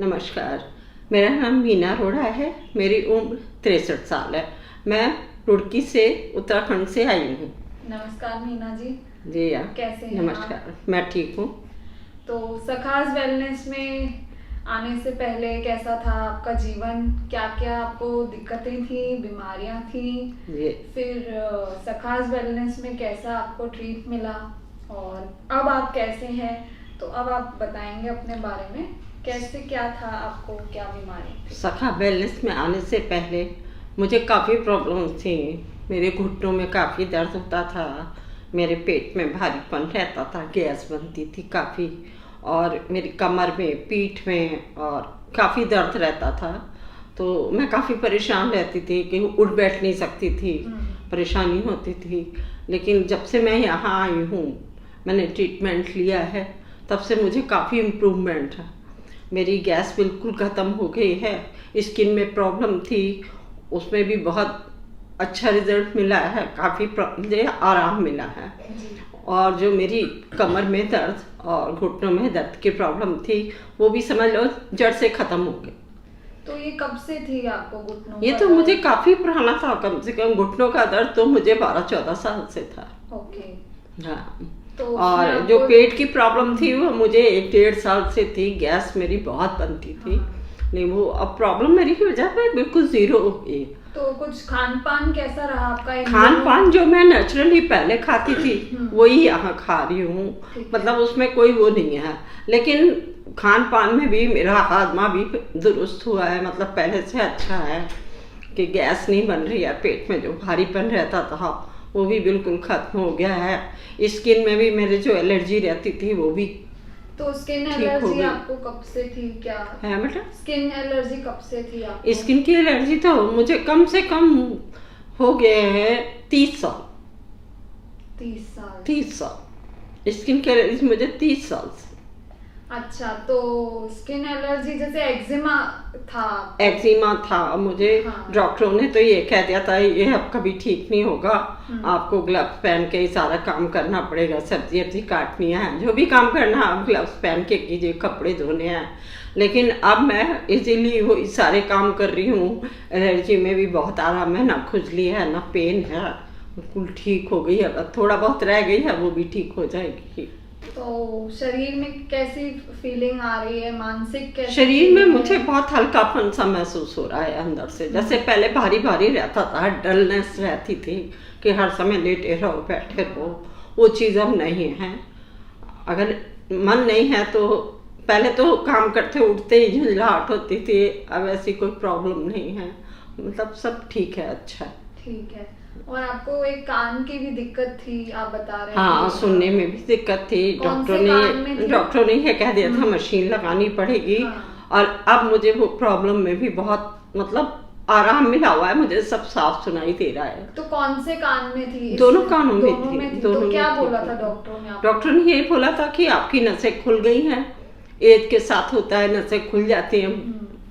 नमस्कार। मेरा नाम मीना अरोड़ा है। मेरी उम्र 63 साल है। मैं रुड़की से उत्तराखंड से आई हूँ। नमस्कार मीना जी। जी हाँ, कैसे हैं नमस्कार। मैं ठीक हूँ। तो सखाज वेलनेस में आने से पहले कैसा था आपका जीवन? क्या क्या आपको दिक्कतें थी, बीमारियां थी? जी, फिर सखाज वेलनेस में कैसा आपको ट्रीट मिला और अब आप कैसे हैं? तो अब आप बताएंगे अपने बारे में, कैसे क्या था आपको, क्या बीमारी थी? सखा वेलनेस में आने से पहले मुझे काफ़ी प्रॉब्लम थी। मेरे घुटनों में काफ़ी दर्द होता था, मेरे पेट में भारीपन रहता था, गैस बनती थी काफ़ी, और मेरी कमर में, पीठ में और काफ़ी दर्द रहता था। तो मैं काफ़ी परेशान रहती थी कि उठ बैठ नहीं सकती थी, परेशानी होती थी। लेकिन जब से मैं यहाँ आई हूँ, मैंने ट्रीटमेंट लिया है, तब से मुझे काफ़ी इम्प्रूवमेंट है। मेरी गैस बिल्कुल ख़त्म हो गई है। स्किन में प्रॉब्लम थी, उसमें भी बहुत अच्छा रिजल्ट मिला है, काफ़ी मुझे आराम मिला है। और जो मेरी कमर में दर्द और घुटनों में दर्द की प्रॉब्लम थी, वो भी समझ लो जड़ से ख़त्म हो गई। तो ये कब से थी आपको घुटनों ये का तो दर्द? मुझे काफ़ी पुराना था, कम से कम घुटनों का दर्द तो मुझे 12-14 साल से था। ओके। हाँ। तो और उसमें जो आपको- पेट की प्रॉब्लम थी वो मुझे 1-1.5 साल से थी। गैस मेरी बहुत बनती थी, नहीं वो अब प्रॉब्लम मेरी की वजह से बिल्कुल ज़ीरो हो गई। तो कुछ खान पान कैसा रहा आपका इन खान दिनों? पान जो मैं नेचुरली पहले खाती थी वही यहाँ खा रही हूँ, ठीक है। मतलब उसमें कोई वो नहीं है। लेकिन खान पान में भी मेरा हाजमा भी दुरुस्त हुआ है, मतलब पहले से अच्छा है कि गैस नहीं बन रही है। पेट में जो भारीपन रहता था वो भी बिल्कुल ख़त्म हो गया है। स्किन में भी मेरे जो एलर्जी रहती थी वो भी तो स्किन ठीक हो एलर्जी गई आपको कब से थी? क्या है। बेटा, स्किन एलर्जी कब से थी आपको? स्किन की एलर्जी तो मुझे कम से कम हो गए हैं 30 साल। 30 साल। 30 साल स्किन की एलर्जी मुझे 30 साल से। अच्छा, तो स्किन एलर्जी जैसे एक्जिमा था? एक्जिमा था मुझे। हाँ। डॉक्टरों ने तो ये कह दिया था ये अब कभी ठीक नहीं होगा, आपको ग्लव्स पहन के ही सारा काम करना पड़ेगा, सब्जी अब्जी काटनी है, जो भी काम करना है आप ग्लव्स पहन के कीजिए, कपड़े धोने हैं। लेकिन अब मैं इजीली वो सारे काम कर रही हूँ। एलर्जी में भी बहुत आराम है, ना खुजली है ना पेन है, बिल्कुल ठीक हो गई है। अब थोड़ा बहुत रह गई है, वो भी ठीक हो जाएगी। तो शरीर में कैसी फीलिंग आ रही है, मानसिक कैसी शरीर में feeling है? मुझे बहुत हल्कापन सा महसूस हो रहा है अंदर से। जैसे पहले भारी भारी रहता था, डलनेस रहती थी कि हर समय लेटे रहो, बैठे रहो, वो चीज़ अब नहीं है। अगर मन नहीं है तो पहले तो काम करते उठते ही झंझलाहट होती थी, अब ऐसी कोई प्रॉब्लम नहीं है, मतलब सब ठीक है, अच्छा है। ठीक है। और आपको एक कान की भी दिक्कत थी, आप बता रहे हाँ, थे। सुनने में भी दिक्कत थी। कौन से कान में थी? डॉक्टरों ने ये कह दिया था मशीन लगानी पड़ेगी। हाँ। और अब मुझे वो प्रॉब्लम में भी बहुत मतलब आराम मिला हुआ है, मुझे सब साफ सुनाई दे रहा है। तो कौन से कान में थी? दोनों कानों में दोनों थी, में थी। दोनों तो क्या में थी। बोला था डॉक्टरों ने आपको? डॉक्टर ने ये बोला था कि आपकी नसें खुल गई हैं, एज के साथ होता है, नसें खुल जाती हैं,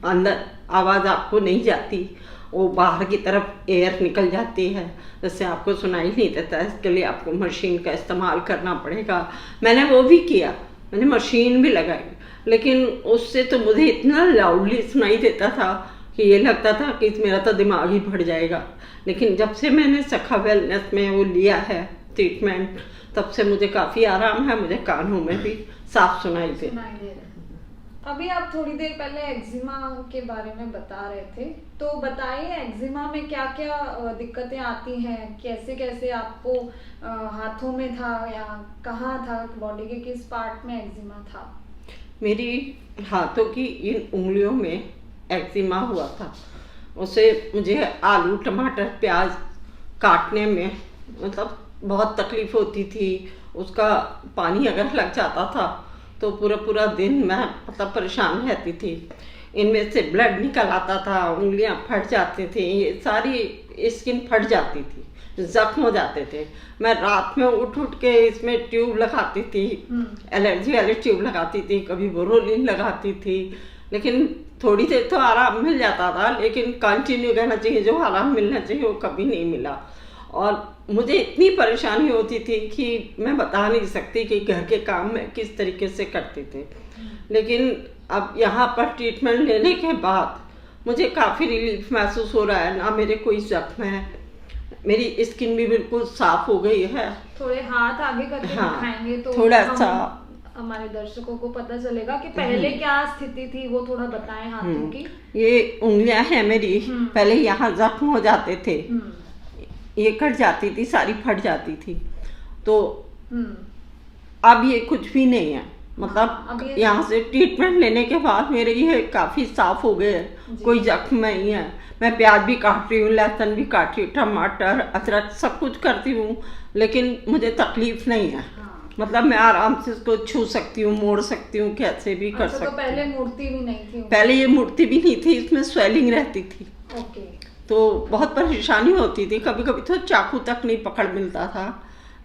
अंदर आवाज़ आपको नहीं जाती, वो बाहर की तरफ एयर निकल जाती है, जैसे आपको सुनाई नहीं देता। इसके लिए आपको मशीन का इस्तेमाल करना पड़ेगा। मैंने वो भी किया, मैंने मशीन भी लगाई, लेकिन उससे तो मुझे इतना लाउडली सुनाई देता था कि ये लगता था कि मेरा तो दिमाग ही फट जाएगा। लेकिन जब से मैंने सखा वेलनेस में वो लिया है ट्रीटमेंट, तब से मुझे काफ़ी आराम है, मुझे कानों में भी साफ सुनाई दे। सुनाई दे रहा है। अभी आप थोड़ी देर पहले एक्जिमा के बारे में बता रहे थे, तो बताइए एक्जिमा में क्या क्या दिक्कतें आती हैं, कैसे कैसे आपको हाथों में था या कहाँ था, बॉडी के किस पार्ट में एक्जिमा था? मेरी हाथों की इन उंगलियों में एक्जिमा हुआ था। उससे मुझे आलू टमाटर प्याज काटने में मतलब बहुत तकलीफ होती थी। उसका पानी अगर लग जाता था तो पूरा पूरा दिन मैं मतलब परेशान रहती थी। इनमें से ब्लड निकल आता था, उंगलियां फट जाती थी, ये सारी स्किन फट जाती थी, जख्म हो जाते थे। मैं रात में उठ उठ के इसमें ट्यूब लगाती थी, एलर्जी वाली ट्यूब लगाती थी, कभी बोरोलिन लगाती थी। लेकिन थोड़ी देर तो आराम मिल जाता था, लेकिन कंटिन्यू रहना चाहिए, जो आराम मिलना चाहिए वो कभी नहीं मिला। और मुझे इतनी परेशानी होती थी कि मैं बता नहीं सकती कि घर के काम में किस तरीके से करते थे। लेकिन अब यहाँ पर ट्रीटमेंट लेने के बाद मुझे काफ़ी रिलीफ महसूस हो रहा है, ना मेरे कोई जख्म है, मेरी स्किन भी बिल्कुल साफ हो गई है। थोड़े हाथ आगे करके हाँ, दिखाएंगे तो थोड़ा हम सा हमारे दर्शकों को पता चलेगा कि पहले क्या स्थिति थी, वो थोड़ा बताएं हाथों की। ये उंगलियां हैं मेरी, पहले यहाँ जख्म हो जाते थे, ये कट जाती थी, सारी फट जाती थी, तो अब ये कुछ भी नहीं है। मतलब यहाँ से ट्रीटमेंट लेने के बाद मेरे ये काफ़ी साफ हो गए, कोई जख्म नहीं है। मैं प्याज भी काट रही हूँ, लहसुन भी काट रही हूँ, टमाटर अदरक सब कुछ करती हूँ, लेकिन मुझे तकलीफ नहीं है। मतलब मैं आराम से इसको छू सकती हूँ, मोड़ सकती हूँ, कैसे भी कर सकती हूँ। तो पहले मूर्ति भी नहीं थी? पहले ये मूर्ति भी नहीं थी, इसमें स्वेलिंग रहती थी। ओके। तो बहुत परेशानी होती थी, कभी कभी तो चाकू तक नहीं पकड़ मिलता था,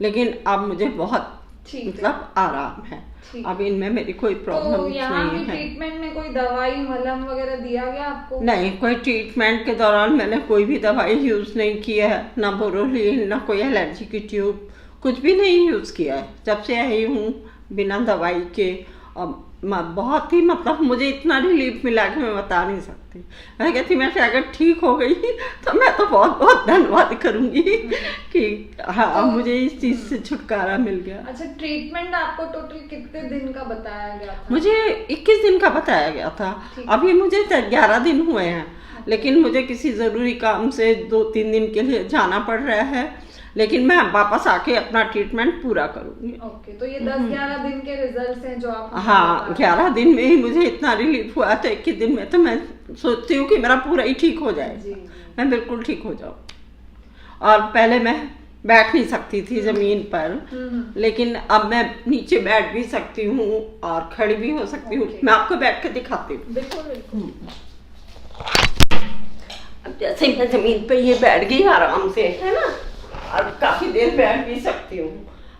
लेकिन अब मुझे बहुत मतलब आराम है। अब इनमें मेरी कोई प्रॉब्लम तो नहीं है। ट्रीटमेंट में कोई दवाई मलहम वगैरह दिया गया आपको? नहीं, कोई ट्रीटमेंट के दौरान मैंने कोई भी दवाई यूज़ नहीं की है, ना बोरोलिन, ना कोई एलर्जी की ट्यूब, कुछ भी नहीं यूज़ किया है। जब से आई हूँ बिना दवाई के, और बहुत ही मतलब मुझे इतना रिलीफ मिला कि मैं बता नहीं सकती। मैं कहती मैं अगर ठीक हो गई तो मैं तो बहुत बहुत धन्यवाद करूँगी कि हाँ तो, मुझे इस चीज़ से छुटकारा मिल गया। अच्छा, ट्रीटमेंट आपको टोटल कितने दिन का बताया गया था? मुझे 21 दिन का बताया गया था, अभी मुझे 11 दिन हुए हैं, लेकिन मुझे किसी ज़रूरी काम से 2-3 दिन के लिए जाना पड़ रहा है, लेकिन मैं वापस आके अपना ट्रीटमेंट पूरा करूंगी। ओके, तो ये 10-11 दिन के रिजल्ट्स हैं जो आप? हाँ, 11 दिन में ही मुझे इतना रिलीफ हुआ, तो 21 दिन में तो मैं सोचती हूँ कि मेरा पूरा ही ठीक हो जाए, मैं बिल्कुल ठीक हो जाऊँ। और पहले मैं बैठ नहीं सकती थी ज़मीन पर, लेकिन अब मैं नीचे बैठ भी सकती हूँ और खड़ी भी हो सकती हूँ। मैं आपको बैठ कर दिखाती हूँ। बिल्कुल। अब जैसे मैं ज़मीन पर ये बैठ गई आराम से, है ना, और काफ़ी देर बैठ भी सकती हूँ।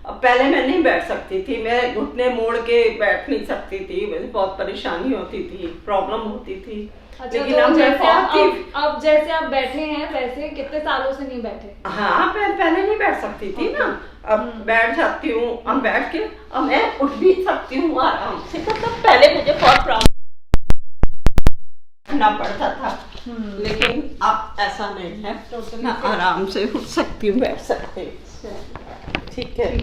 अब पहले मैं नहीं बैठ सकती थी, मैं घुटने मोड़ के बैठ नहीं सकती थी, मुझे बहुत परेशानी होती थी, प्रॉब्लम होती थी। अच्छा, लेकिन तो अब जैसे आप बैठे हैं वैसे कितने सालों से नहीं बैठे? हाँ, पहले नहीं बैठ सकती थी ना, अब बैठ जाती हूँ। अब बैठ के अब मैं उठ भी सकती हूँ आराम से। मतलब पहले मुझे बहुत प्रॉब्लम करना पड़ता था, लेकिन अब ऐसा नहीं है, मैं आराम से उठ सकती हूँ, बैठ सकती हूँ। ठीक है।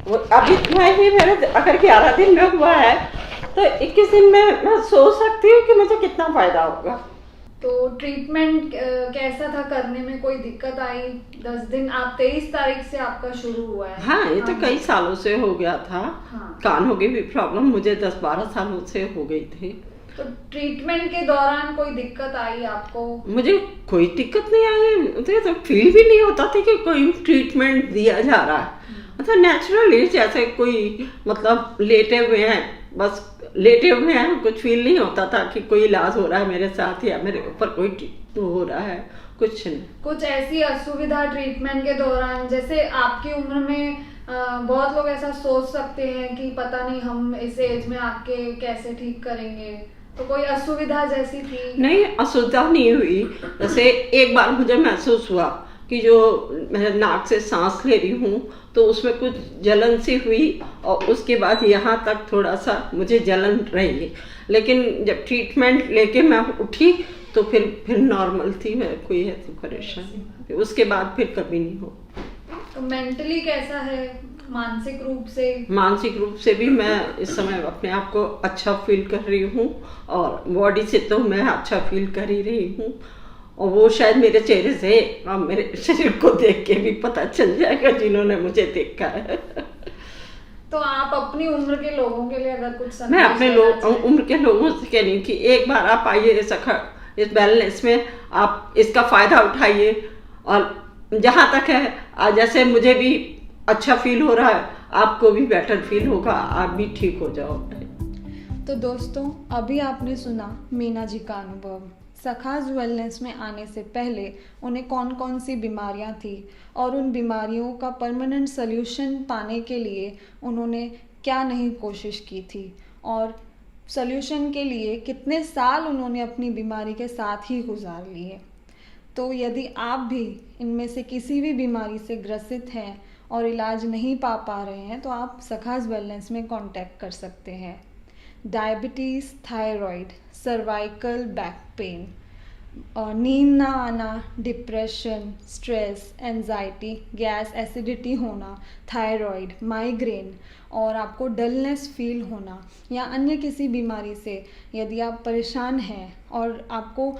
वो अभी ही मेरे अगर 11 दिन में हुआ है तो 21 दिन में मैं सोच सकती हूँ कि मुझे कितना फायदा होगा। तो ट्रीटमेंट कैसा था करने में, कोई दिक्कत आई? 10 दिन, आप 23 तारीख से आपका शुरू हुआ है? हाँ, ये तो कई सालों से हो गया था। कानों की भी प्रॉब्लम मुझे 10-12 सालों से हो गई थी। तो ट्रीटमेंट के दौरान कोई दिक्कत आई आपको? मुझे कोई दिक्कत नहीं आई, मुझे तो फील भी नहीं होता था कि कोई ट्रीटमेंट दिया जा रहा है। मतलब नेचुरली जैसे कोई मतलब लेटे हुए हैं, बस लेटे हुए हैं, कुछ फील नहीं होता था कि कोई इलाज हो रहा है मेरे साथ या मेरे ऊपर कोई हो रहा है, कुछ नहीं। कुछ ऐसी असुविधा ट्रीटमेंट के दौरान, जैसे आपकी उम्र में बहुत लोग ऐसा सोच सकते हैं कि पता नहीं हम इस एज में आके कैसे ठीक करेंगे, तो कोई असुविधा जैसी थी? नहीं, असुविधा नहीं हुई। जैसे एक बार मुझे महसूस हुआ कि जो मैं नाक से सांस ले रही हूँ तो उसमें कुछ जलन सी हुई, और उसके बाद यहाँ तक थोड़ा सा मुझे जलन रही, लेकिन जब ट्रीटमेंट लेके मैं उठी तो फिर नॉर्मल थी, मैं कोई ऐसी परेशानी, उसके बाद फिर कभी नहीं हो। तो मेंटली कैसा है, मानसिक रूप से? मानसिक रूप से भी मैं इस समय अपने आप को अच्छा फील कर रही हूँ, और बॉडी से तो मैं अच्छा फील कर ही रही हूँ, और वो शायद मेरे चेहरे से और मेरे शरीर को देख के भी पता चल जाएगा जिन्होंने मुझे देखा है। तो आप अपनी उम्र के लोगों के लिए अगर कुछ संदेश? मैं अपने उम्र के लोगों से कह रही हूँ कि एक बार आप आइए इस वेलनेस में, आप इसका फायदा उठाइए, और जहाँ तक है जैसे मुझे भी अच्छा फील हो रहा है, आपको भी बेटर फील होगा, आप भी ठीक हो जाओगे। तो दोस्तों, अभी आपने सुना मीना जी का अनुभव। सखाज वेलनेस में आने से पहले उन्हें कौन कौन सी बीमारियां थी, और उन बीमारियों का परमानेंट सल्यूशन पाने के लिए उन्होंने क्या नहीं कोशिश की थी, और सल्यूशन के लिए कितने साल उन्होंने अपनी बीमारी के साथ ही गुजार लिए। तो यदि आप भी इनमें से किसी भी बीमारी से ग्रसित हैं और इलाज नहीं पा रहे हैं, तो आप सखाज वेलनेस में कांटेक्ट कर सकते हैं। Diabetes, thyroid, cervical back pain, और नींद ना आना, depression, stress, anxiety, gas acidity होना, थायराइड, माइग्रेन, और आपको डलनेस फील होना, या अन्य किसी बीमारी से यदि आप परेशान हैं और आपको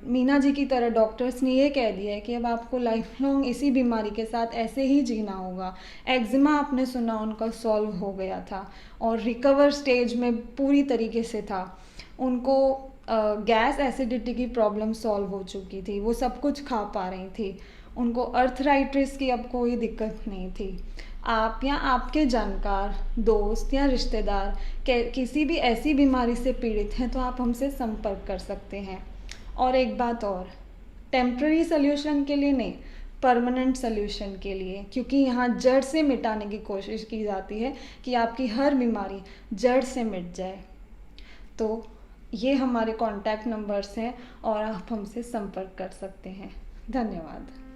मीना जी की तरह डॉक्टर्स ने ये कह दिया है कि अब आपको लाइफ लॉन्ग इसी बीमारी के साथ ऐसे ही जीना होगा। एक्जिमा आपने सुना उनका सॉल्व हो गया था और रिकवर स्टेज में पूरी तरीके से था। उनको गैस एसिडिटी की प्रॉब्लम सॉल्व हो चुकी थी, वो सब कुछ खा पा रही थी, उनको अर्थराइटिस की अब कोई दिक्कत नहीं थी। आप या आपके जानकार, दोस्त या रिश्तेदार किसी भी ऐसी बीमारी से पीड़ित हैं तो आप हमसे संपर्क कर सकते हैं। और एक बात और, टेम्प्ररी सल्यूशन के लिए नहीं, परमानेंट सल्यूशन के लिए, क्योंकि यहाँ जड़ से मिटाने की कोशिश की जाती है कि आपकी हर बीमारी जड़ से मिट जाए। तो ये हमारे कॉन्टैक्ट नंबर्स हैं और आप हमसे संपर्क कर सकते हैं। धन्यवाद।